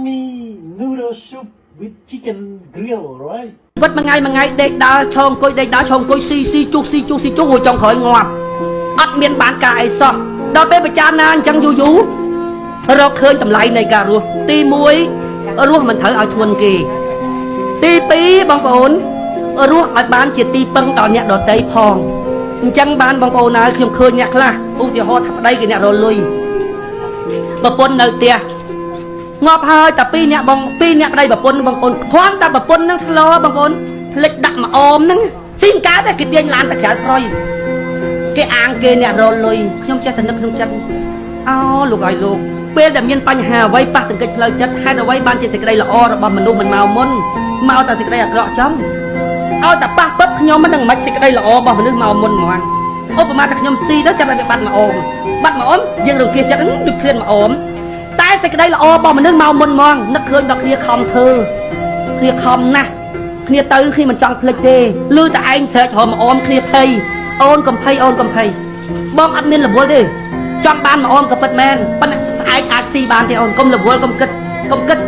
yummy noodle soup with chicken grill, right? វត្តមួយថ្ងៃដេកដើរឆោងអង្គុយដេកដើរឆោងអង្គុយស៊ីជុះហួចចុងក្រោយងាប់អត់មានបានការអីសោះដល់ពេលប្រចាំណាអញ្ចឹងយូររកឃើញតម្លៃនៃការរស់ទី1រស់មិនត្រូវឲ្យធ្ងន់គេទី2បងប្អូនរស់ឲ្យបានជាទីពឹងដល់អ្នកដទៃផងអញ្ចឹងបានបងប្អូនហើយខ្ញុំឃើញអ្នកខ្លះឧទាហរណ៍ថាប្តីគេអ្នករលុយប្រពន្ធនៅផ្ទះងាប់ហើយតែ2អ្នក2អ្នកប្តីប្រពន្ធបងប្អូនគ្រាន់តែប្រពន្ធនឹងស្លោបងប្អូនភ្លេចដាក់មកអមហ្នឹងស៊ីនកើតតែគេទាញឡានទៅក្រៅក្រោយគេអាងគេអ្នករលុយខ្ញុំចេះតែនឹកក្នុងចិត្តអូលោកឲ្យលោកពេលដែលមានបញ្ហាអ្វីប៉ះទង្គិចផ្លូវចិត្តហេតុអ្វីបានជាសេចក្តីល្អរបស់មនុស្សមិនមកមុនមកតែសេចក្តីអាក្រក់ចំឲ្យតែប៉ះពឹបខ្ញុំមិនដឹងមិនសេចក្តីល្អរបស់មនុស្សមកមុនហ្មងឧបមាថាខ្ញុំស៊ីទៅចាំតែវាបាត់មកអមយើងរង្គៀសចិត្តដូចឃ្លានមកអមតែសេចក្តីល្អរបស់មនុស្សមកមុនហ្មងនឹកឃើញដល់គ្នាខំធ្វើគ្នាខំណាស់គ្នាទៅគ្នាមិនចង់ភ្លេចទេលឺតែឯងស្រែកហមអមគ្នាភ័យអូនកំភៃបងអត់មានរវល់ទេចង់បានមកអមក៏ពិតមែនប៉ុន្តែស្អែកអាចស៊ីបានទេអូនកុំរវល់កុំគិត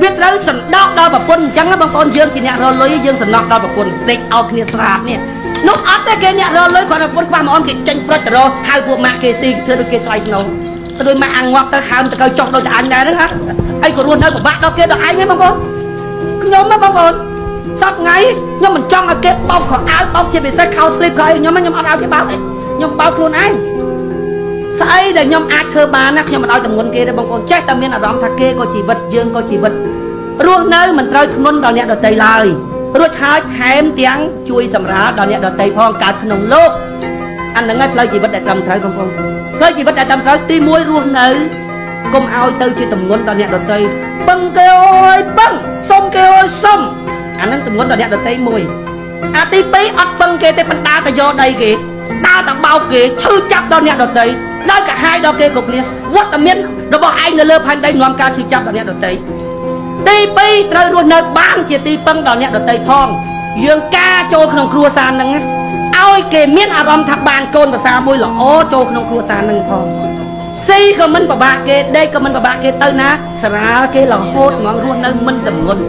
វាត្រូវសណ្ដោកដល់ប្រពន្ធអញ្ចឹងបងប្អូនយើងជាអ្នករលុយយើងសណ្ដោកដល់ប្រពន្ធដេកឲ្យគ្នាស្រាបនេះនោះអត់ទេគេអ្នករលុយគាត់ប្រពន្ធខ្វះមកអមគេចេញប្រុចទៅរកហៅពួកម៉ាក់គេស៊ីធ្វើដូចគេថ្លៃថ្នូរទៅដោយម៉ាក់អាងាប់ទៅហើមទៅកៅចុះដូចតែអញដែរហ្នឹងហ่ะអីក៏រស់នៅពិបាកដល់គេដល់ឯងហ្នឹងបងប្អូនខ្ញុំណាបងប្អូនសប្ថ្ងៃខ្ញុំមិនចង់ឲ្យគេបោកខោអាវបោកជាពិសេសខោស្លីបខោខ្ញុំអត់ឲ្យគេបោកទេខ្ញុំបោកខ្លួនឯងស្អីដែលខ្ញុំអាចធ្វើបានណាខ្ញុំមិនឲ្យតម្ងន់គេទេបងប្អូនចេះតែមានអារម្មណ៍ថាគេក៏ជីវិតយើងក៏ជីវិតរស់នៅមិនត្រូវធ្ងន់ដល់អ្នកដទៃឡើយរួចហើយថែមទាំងជួយសម្រាលដល់អ្នកដទៃផងកើតក្នុងលោកអាហ្នឹងឯងផ្លូវជីវិតដែលត្រឹមត្រូវបងប្អូនផ្លូវជីវិតដែលត្រឹមត្រូវទី1រស់នៅកុំឲ្យទៅជាតម្ងន់ដល់អ្នកដទៃបឹងគេអើយបឹងសុំគេអើយសុំអាហ្នឹងតម្ងន់ដល់អ្នកដទៃមួយអាទី2អត់បឹងគេទេបណ្ដាទៅយកដីគេដើរតែបោកគេឈឺចាប់ដល់អ្នកដទៃដល់កាហាយដល់គេគ្រប់គ្នាវត្តមានរបស់ឯងនៅលើផែនដីនាំការឈឺចាប់ដល់អ្នកដទៃទី2ត្រូវរស់នៅបានជាទីពឹងដល់អ្នកដទៃផងយើងការចូលក្នុងគ្រួសារហ្នឹងឲ្យគេមានអារម្មណ៍ថាបានកូនប្រសាមួយល្អចូលក្នុងគ្រួសារហ្នឹងផងស៊ីក៏មិនពិបាកគេដេកក៏មិនពិបាកគេទៅណាសារាគេរហូតហ្មងរស់នៅមិនតម្ងន់